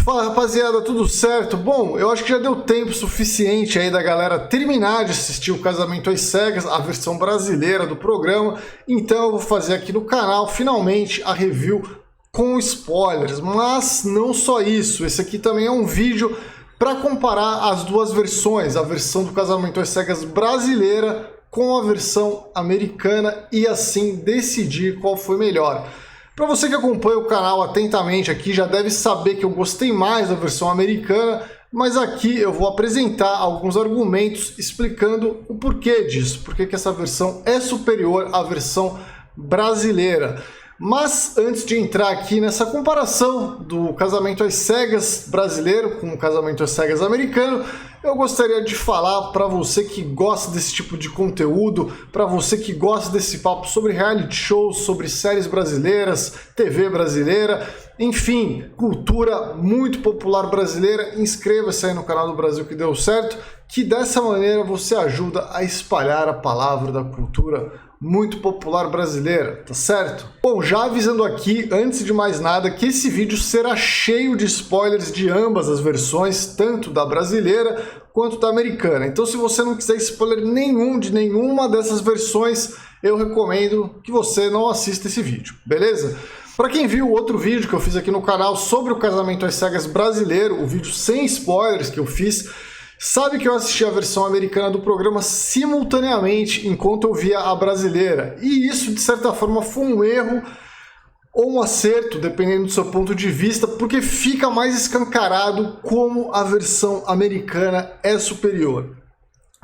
Fala rapaziada, tudo certo? Bom, eu acho que já deu tempo suficiente aí da galera terminar de assistir o Casamento às Cegas, a versão brasileira do programa, então eu vou fazer aqui no canal finalmente a review com spoilers, mas não só isso, esse aqui também é um vídeo para comparar as duas versões, a versão do Casamento às Cegas brasileira com a versão americana e assim decidir qual foi melhor. Para você que acompanha o canal atentamente aqui, já deve saber que eu gostei mais da versão americana, mas aqui eu vou apresentar alguns argumentos explicando o porquê disso, porque que essa versão é superior à versão brasileira. Mas antes de entrar aqui nessa comparação do Casamento às Cegas brasileiro com o Casamento às Cegas americano, eu gostaria de falar para você que gosta desse tipo de conteúdo, para você que gosta desse papo sobre reality shows, sobre séries brasileiras, TV brasileira, enfim, cultura muito popular brasileira, inscreva-se aí no canal do Brasil que deu certo, que dessa maneira você ajuda a espalhar a palavra da cultura muito popular brasileira, tá certo? Bom, já avisando aqui, antes de mais nada, que esse vídeo será cheio de spoilers de ambas as versões, tanto da brasileira quanto da americana. Então, se você não quiser spoiler nenhum de nenhuma dessas versões, eu recomendo que você não assista esse vídeo, beleza? Para quem viu o outro vídeo que eu fiz aqui no canal sobre o Casamento às Cegas brasileiro, o vídeo sem spoilers que eu fiz, sabe que eu assisti a versão americana do programa simultaneamente enquanto eu via a brasileira. E isso, de certa forma, foi um erro ou um acerto, dependendo do seu ponto de vista, porque fica mais escancarado como a versão americana é superior.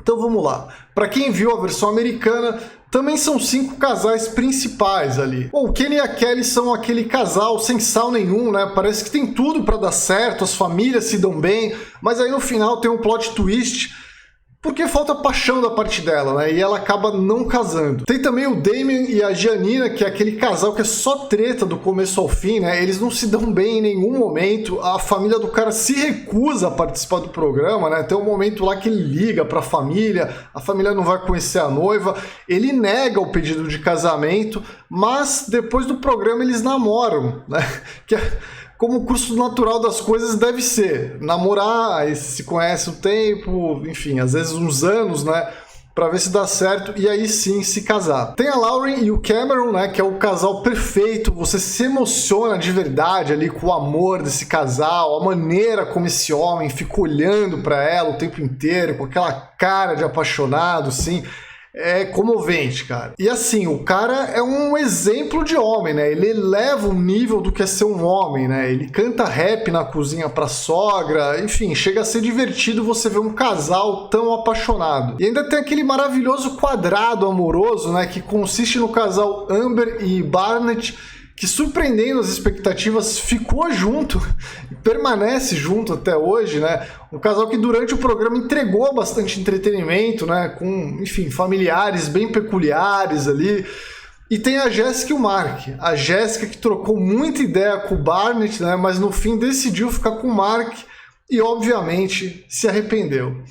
Então vamos lá. Para quem viu a versão americana, também são 5 casais principais ali. Bom, o Kenny e a Kelly são aquele casal sem sal nenhum, né? Parece que tem tudo para dar certo, as famílias se dão bem, mas aí no final tem um plot twist, porque falta paixão da parte dela, né? E ela acaba não casando. Tem também o Damien e a Giannina, que é aquele casal que é só treta do começo ao fim, né? Eles não se dão bem em nenhum momento. A família do cara se recusa a participar do programa, né? Tem um momento lá que ele liga pra família, a família não vai conhecer a noiva, ele nega o pedido de casamento, mas depois do programa eles namoram, né? Que é como o curso natural das coisas deve ser. Namorar, aí se conhece um tempo, enfim, às vezes uns anos, né? Pra ver se dá certo e aí sim se casar. Tem a Lauren e o Cameron, né? Que é o casal perfeito. Você se emociona de verdade ali com o amor desse casal, a maneira como esse homem fica olhando pra ela o tempo inteiro, com aquela cara de apaixonado, assim. É comovente, cara. E assim, o cara é um exemplo de homem, né? Ele eleva o nível do que é ser um homem, né? Ele canta rap na cozinha pra sogra, enfim, chega a ser divertido você ver um casal tão apaixonado. E ainda tem aquele maravilhoso quadrado amoroso, né? Que consiste no casal Amber e Barnett, que, surpreendendo as expectativas, ficou junto e permanece junto até hoje, né? Um casal que durante o programa entregou bastante entretenimento, né? Com, enfim, familiares bem peculiares ali. E tem a Jéssica e o Mark. A Jéssica que trocou muita ideia com o Barnett, né? Mas no fim decidiu ficar com o Mark e, obviamente, se arrependeu.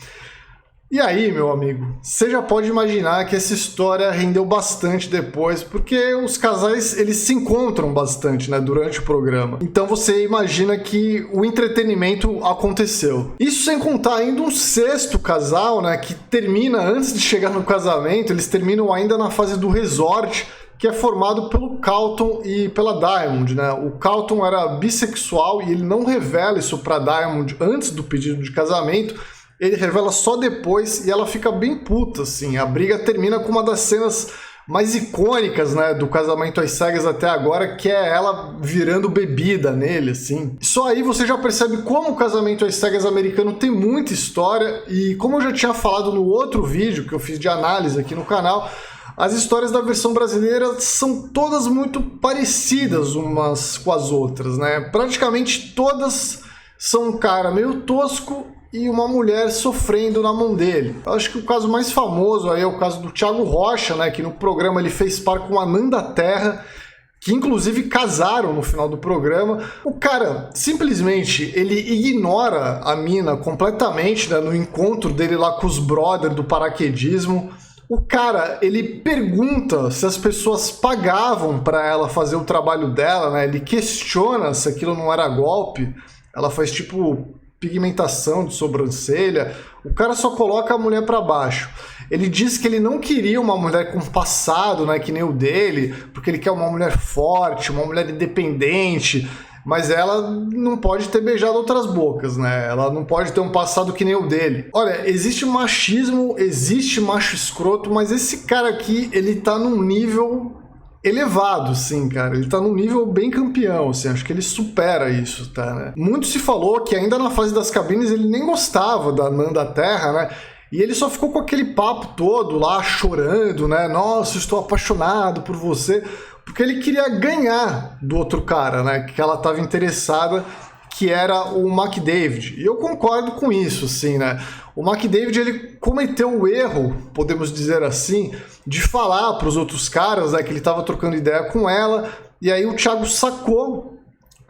E aí, meu amigo, você já pode imaginar que essa história rendeu bastante depois, porque os casais, eles se encontram bastante, né, durante o programa. Então você imagina que o entretenimento aconteceu. Isso sem contar ainda um 6º casal, né, que termina antes de chegar no casamento, eles terminam ainda na fase do resort, que é formado pelo Carlton e pela Diamond, né? O Carlton era bissexual e ele não revela isso pra Diamond antes do pedido de casamento. Ele revela só depois e ela fica bem puta, assim. A briga termina com uma das cenas mais icônicas, né, do Casamento às Cegas até agora, que é ela virando bebida nele, assim. Só aí você já percebe como o Casamento às Cegas americano tem muita história e, como eu já tinha falado no outro vídeo que eu fiz de análise aqui no canal, as histórias da versão brasileira são todas muito parecidas umas com as outras, né? Praticamente todas são um cara meio tosco e uma mulher sofrendo na mão dele. Eu acho que o caso mais famoso aí é o caso do Thiago Rocha, né, que no programa ele fez par com a Nanda Terra, que inclusive casaram no final do programa. O cara, simplesmente, ele ignora a mina completamente, né, no encontro dele lá com os brothers do paraquedismo. O cara, ele pergunta se as pessoas pagavam para ela fazer o trabalho dela, né? Ele questiona se aquilo não era golpe. ela faz tipo pigmentação de sobrancelha, o cara só coloca a mulher pra baixo. Ele diz que ele não queria uma mulher com passado, né, que nem o dele, porque ele quer uma mulher forte, uma mulher independente, mas ela não pode ter beijado outras bocas, né? Ela não pode ter um passado que nem o dele. Olha, existe machismo, existe macho escroto, mas esse cara aqui, ele tá num nível elevado, sim, cara. Ele tá num nível bem campeão, assim. Acho que ele supera isso, tá, né? Muito se falou que ainda na fase das cabines ele nem gostava da Nanda Terra, né? E ele só ficou com aquele papo todo lá, chorando, né? Nossa, estou apaixonado por você. Porque ele queria ganhar do outro cara, né? Que ela estava interessada, que era o McDavid. E eu concordo com isso, assim, né? O McDavid, ele cometeu o erro, podemos dizer assim, de falar para os outros caras, né, que ele estava trocando ideia com ela, e aí o Thiago sacou,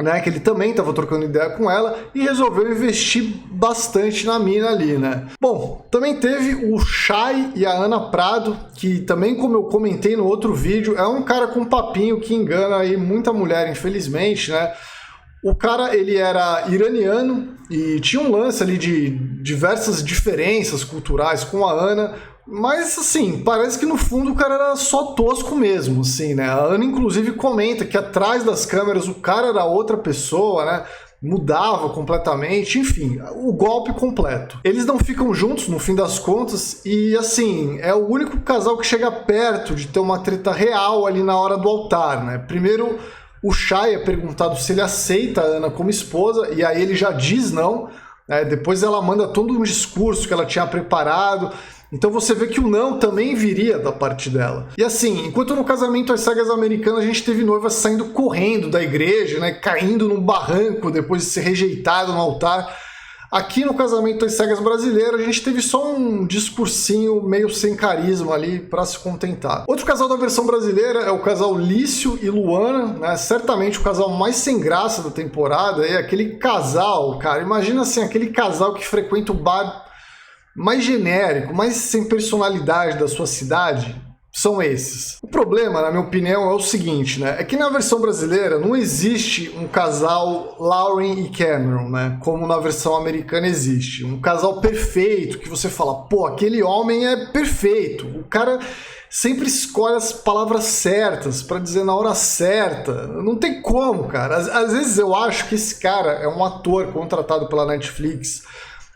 né, que ele também estava trocando ideia com ela e resolveu investir bastante na mina ali, né? Bom, também teve o Shai e a Ana Prado, que também, como eu comentei no outro vídeo, é um cara com papinho que engana aí muita mulher, infelizmente, né? O cara, ele era iraniano e tinha um lance ali de diversas diferenças culturais com a Ana, mas, assim, parece que no fundo o cara era só tosco mesmo, assim, né? A Ana, inclusive, comenta que atrás das câmeras o cara era outra pessoa, né? Mudava completamente, enfim, o golpe completo. Eles não ficam juntos, no fim das contas, e, assim, é o único casal que chega perto de ter uma treta real ali na hora do altar, né? Primeiro, o Shai é perguntado se ele aceita a Ana como esposa, e aí ele já diz não, né? Depois ela manda todo um discurso que ela tinha preparado. Então você vê que o não também viria da parte dela. E assim, enquanto no casamento às cegas americano a gente teve noivas saindo correndo da igreja, né, caindo num barranco depois de ser rejeitado no altar, aqui no casamento às cegas brasileiro a gente teve só um discursinho meio sem carisma ali para se contentar. Outro casal da versão brasileira é o casal Lício e Luana, né, certamente o casal mais sem graça da temporada, é aquele casal, cara, imagina assim, aquele casal que frequenta o bar mais genérico, mais sem personalidade da sua cidade, são esses. O problema, na minha opinião, é o seguinte, né? É que na versão brasileira não existe um casal Lauren e Cameron, né? Como na versão americana existe. Um casal perfeito, que você fala, pô, aquele homem é perfeito. O cara sempre escolhe as palavras certas para dizer na hora certa. Não tem como, cara. Às vezes eu acho que esse cara é um ator contratado pela Netflix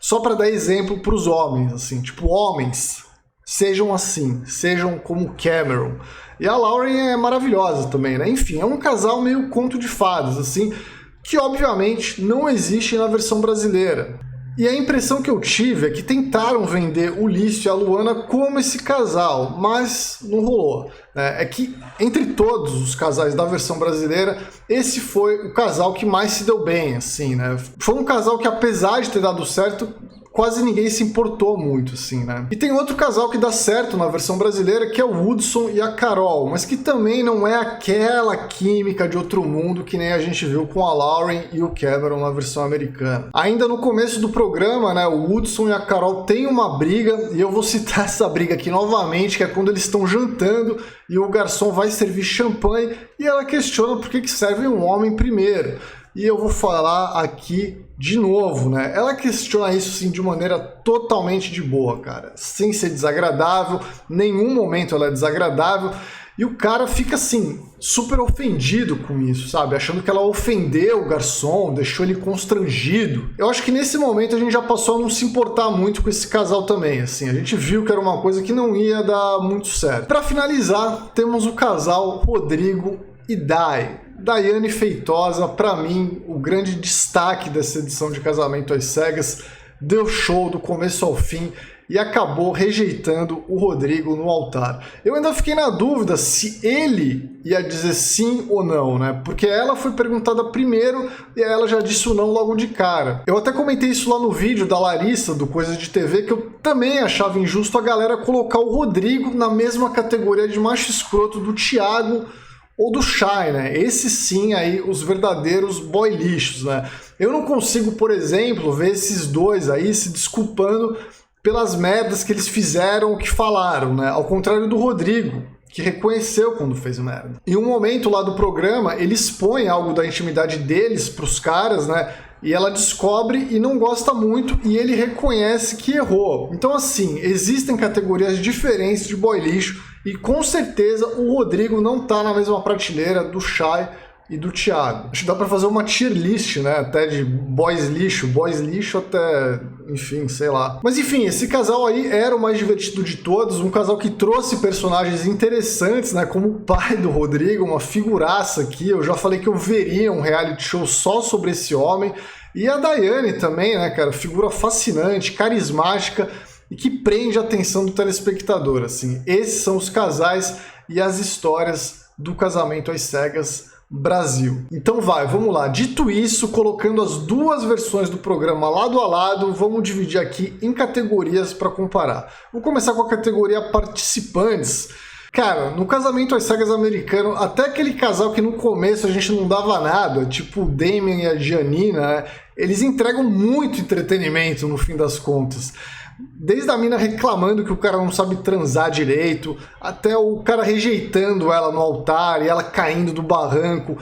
só para dar exemplo para os homens, assim, tipo, homens, sejam assim, sejam como Cameron. E a Lauren é maravilhosa também, né? Enfim, é um casal meio conto de fadas, assim, que obviamente não existe na versão brasileira. E a impressão que eu tive é que tentaram vender o Lício e a Luana como esse casal, mas não rolou. É que, entre todos os casais da versão brasileira, esse foi o casal que mais se deu bem, assim, né? Foi um casal que, apesar de ter dado certo, quase ninguém se importou muito, assim, né? E tem outro casal que dá certo na versão brasileira, que é o Woodson e a Carol, mas que também não é aquela química de outro mundo que nem a gente viu com a Lauren e o Cameron na versão americana. Ainda no começo do programa, né, o Woodson e a Carol têm uma briga, e eu vou citar essa briga aqui novamente, que é quando eles estão jantando e o garçom vai servir champanhe e ela questiona por que serve um homem primeiro. E eu vou falar aqui de novo, né? Ela questiona isso, assim, de maneira totalmente de boa, cara. Sem ser desagradável, nenhum momento ela é desagradável. E o cara fica, assim, super ofendido com isso, sabe? Achando que ela ofendeu o garçom, deixou ele constrangido. Eu acho que nesse momento a gente já passou a não se importar muito com esse casal também, assim. A gente viu que era uma coisa que não ia dar muito certo. Pra finalizar, temos o casal Rodrigo e Dai. Daiane Feitosa, para mim, o grande destaque dessa edição de Casamento às Cegas, deu show do começo ao fim e acabou rejeitando o Rodrigo no altar. Eu ainda fiquei na dúvida se ele ia dizer sim ou não, né? Porque ela foi perguntada primeiro e ela já disse o não logo de cara. Eu até comentei isso lá no vídeo da Larissa, do Coisas de TV, que eu também achava injusto a galera colocar o Rodrigo na mesma categoria de macho escroto do Thiago ou do Shai, né? Esses sim aí, os verdadeiros boy lixos, né? Eu não consigo, por exemplo, ver esses dois aí se desculpando pelas merdas que eles fizeram ou que falaram, né? Ao contrário do Rodrigo, que reconheceu quando fez merda. Em um momento lá do programa, ele expõe algo da intimidade deles pros caras, né? e ela descobre e não gosta muito, e ele reconhece que errou. Então, assim, existem categorias diferentes de boy lixo, e com certeza o Rodrigo não tá na mesma prateleira do Chay e do Thiago. Acho que dá pra fazer uma tier list, né? Até de boys lixo até, enfim, sei lá. Mas enfim, esse casal aí era o mais divertido de todos, um casal que trouxe personagens interessantes, né? Como o pai do Rodrigo, uma figuraça aqui. Eu já falei que eu veria um reality show só sobre esse homem. E a Daiane também, né, cara? Figura fascinante, carismática e que prende a atenção do telespectador, assim. Esses são os casais e as histórias do Casamento às Cegas Brasil. Então vamos lá. Dito isso, colocando as duas versões do programa lado a lado, vamos dividir aqui em categorias para comparar. Vou começar com a categoria participantes. Cara, no Casamento às Cegas americano, até aquele casal que no começo a gente não dava nada, tipo o Damian e a Giannina, né? Eles entregam muito entretenimento no fim das contas. Desde a mina reclamando que o cara não sabe transar direito, até o cara rejeitando ela no altar e ela caindo do barranco.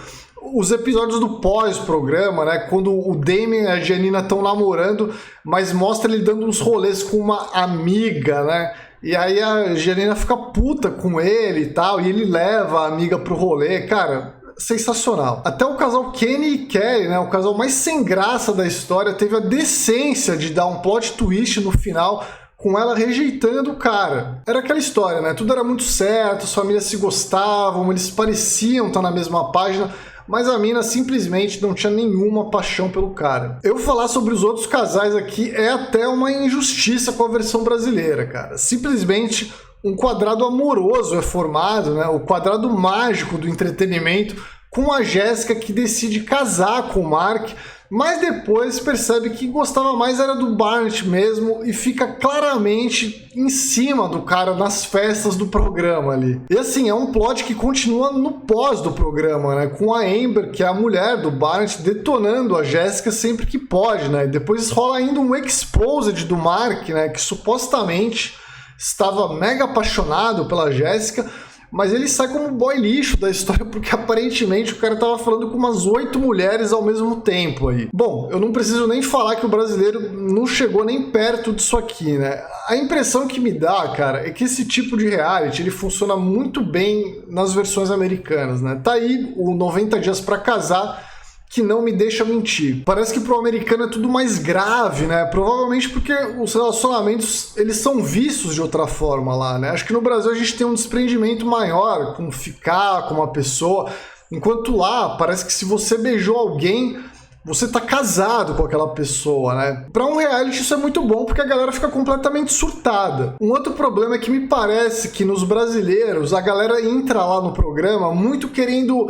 Os episódios do pós-programa, né, quando o Damian e a Giannina estão namorando, mas mostra ele dando uns rolês com uma amiga, né? E aí a Giannina fica puta com ele e tal, e ele leva a amiga pro rolê, cara, sensacional. Até o casal Kenny e Kelly, né, o casal mais sem graça da história, teve a decência de dar um plot twist no final com ela rejeitando o cara. Era aquela história, né, tudo era muito certo, as famílias se gostavam, eles pareciam estar na mesma página, mas a mina simplesmente não tinha nenhuma paixão pelo cara. Eu falar sobre os outros casais aqui é até uma injustiça com a versão brasileira, cara. Simplesmente um quadrado amoroso é formado, né? O quadrado mágico do entretenimento, com a Jéssica que decide casar com o Mark, mas depois percebe que gostava mais era do Barnett mesmo e fica claramente em cima do cara nas festas do programa ali. E assim, é um plot que continua no pós do programa, né? Com a Amber, que é a mulher do Barnett, detonando a Jéssica sempre que pode, né? E depois rola ainda um exposed do Mark, né? Que supostamente estava mega apaixonado pela Jéssica, mas ele sai como boy lixo da história porque aparentemente o cara tava falando com umas 8 mulheres ao mesmo tempo aí. Bom, eu não preciso nem falar que o brasileiro não chegou nem perto disso aqui, né? A impressão que me dá, cara, é que esse tipo de reality, ele funciona muito bem nas versões americanas, né? Tá aí o 90 Dias pra Casar, que não me deixa mentir. Parece que pro americano é tudo mais grave, né? Provavelmente porque os relacionamentos, eles são vistos de outra forma lá, né? Acho que no Brasil a gente tem um desprendimento maior com ficar com uma pessoa, enquanto lá parece que se você beijou alguém, você tá casado com aquela pessoa, né? Pra um reality isso é muito bom porque a galera fica completamente surtada. Um outro problema é que me parece que nos brasileiros a galera entra lá no programa muito querendo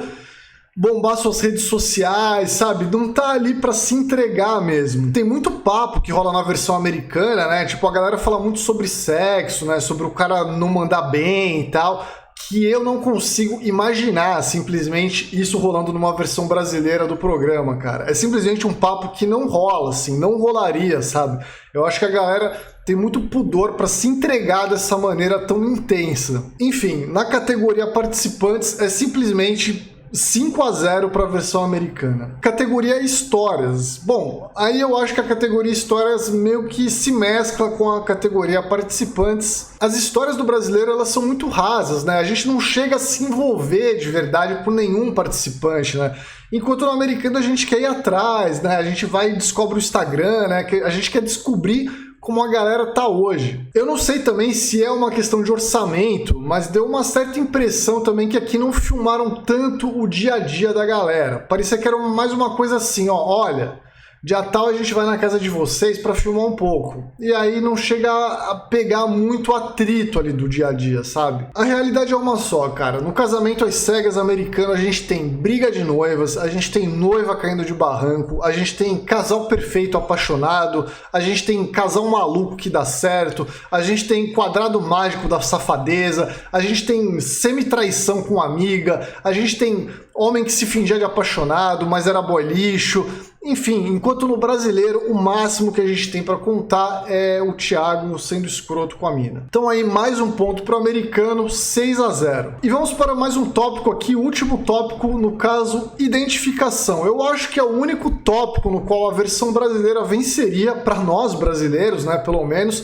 bombar suas redes sociais, sabe? Não tá ali pra se entregar mesmo. Tem muito papo que rola na versão americana, né? Tipo, a galera fala muito sobre sexo, né? Sobre o cara não mandar bem e tal, que eu não consigo imaginar simplesmente isso rolando numa versão brasileira do programa, cara. É simplesmente um papo que não rola, assim, não rolaria, sabe? Eu acho que a galera tem muito pudor pra se entregar dessa maneira tão intensa. Enfim, na categoria participantes é simplesmente 5-0 para a versão americana. Categoria Histórias. Bom, aí eu acho que a categoria Histórias meio que se mescla com a categoria Participantes. As histórias do brasileiro, elas são muito rasas, né? A gente não chega a se envolver de verdade por nenhum participante, né? Enquanto no americano a gente quer ir atrás, né? A gente vai e descobre o Instagram, né? A gente quer descobrir como a galera tá hoje. Eu não sei também se é uma questão de orçamento, mas deu uma certa impressão também que aqui não filmaram tanto o dia a dia da galera. Parecia que era mais uma coisa assim, ó, olha, dia tal a gente vai na casa de vocês para filmar um pouco. E aí não chega a pegar muito atrito ali do dia a dia, sabe? A realidade é uma só, cara. No Casamento às Cegas americano a gente tem briga de noivas, a gente tem noiva caindo de barranco, a gente tem casal perfeito apaixonado, a gente tem casal maluco que dá certo, a gente tem quadrado mágico da safadeza, a gente tem semi-traição com amiga, a gente tem homem que se fingia de apaixonado, mas era boy lixo. Enfim, enquanto no brasileiro o máximo que a gente tem para contar é o Thiago sendo escroto com a mina. Então aí mais um ponto para o americano, 6-0. E vamos para mais um tópico aqui, o último tópico, no caso, identificação. Eu acho que é o único tópico no qual a versão brasileira venceria, para nós brasileiros, né, pelo menos,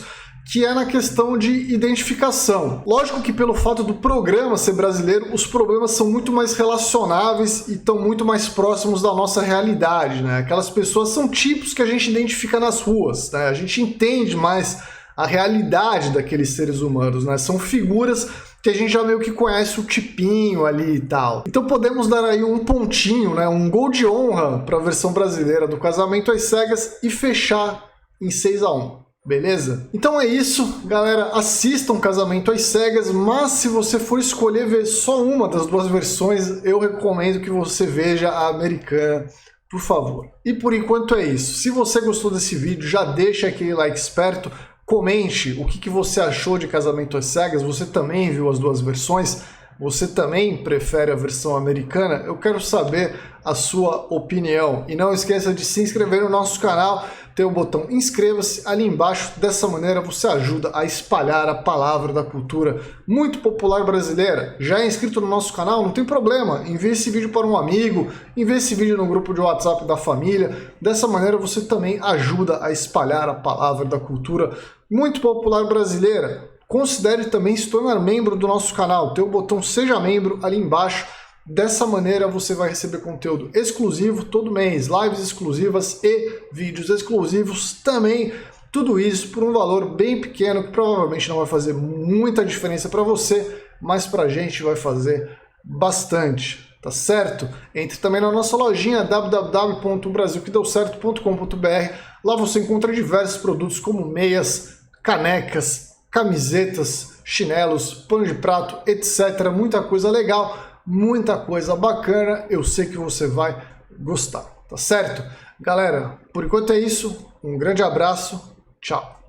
que é na questão de identificação. Lógico que pelo fato do programa ser brasileiro, os problemas são muito mais relacionáveis e estão muito mais próximos da nossa realidade, né? Aquelas pessoas são tipos que a gente identifica nas ruas, né? A gente entende mais a realidade daqueles seres humanos, né? São figuras que a gente já meio que conhece o tipinho ali e tal. Então podemos dar aí um pontinho, né? Um gol de honra para a versão brasileira do Casamento às Cegas e fechar em 6-1. Beleza? Então é isso, galera, assistam Casamento às Cegas, mas se você for escolher ver só uma das duas versões, eu recomendo que você veja a americana, por favor. E por enquanto é isso. Se você gostou desse vídeo, já deixa aquele like esperto, comente o que você achou de Casamento às Cegas, você também viu as duas versões? Você também prefere a versão americana? Eu quero saber a sua opinião. E não esqueça de se inscrever no nosso canal, tem o botão inscreva-se ali embaixo. Dessa maneira você ajuda a espalhar a palavra da cultura muito popular brasileira. Já é inscrito no nosso canal? Não tem problema. Envie esse vídeo para um amigo, envie esse vídeo no grupo de WhatsApp da família. Dessa maneira você também ajuda a espalhar a palavra da cultura muito popular brasileira. Considere também se tornar membro do nosso canal. Tem o botão Seja Membro ali embaixo. Dessa maneira você vai receber conteúdo exclusivo todo mês, lives exclusivas e vídeos exclusivos também. Tudo isso por um valor bem pequeno que provavelmente não vai fazer muita diferença para você, mas para a gente vai fazer bastante, tá certo? Entre também na nossa lojinha www.brasilquedeucerto.com.br. Lá você encontra diversos produtos como meias, canecas, camisetas, chinelos, pano de prato, etc. Muita coisa legal, muita coisa bacana. Eu sei que você vai gostar, tá certo? Galera, por enquanto é isso. Um grande abraço. Tchau.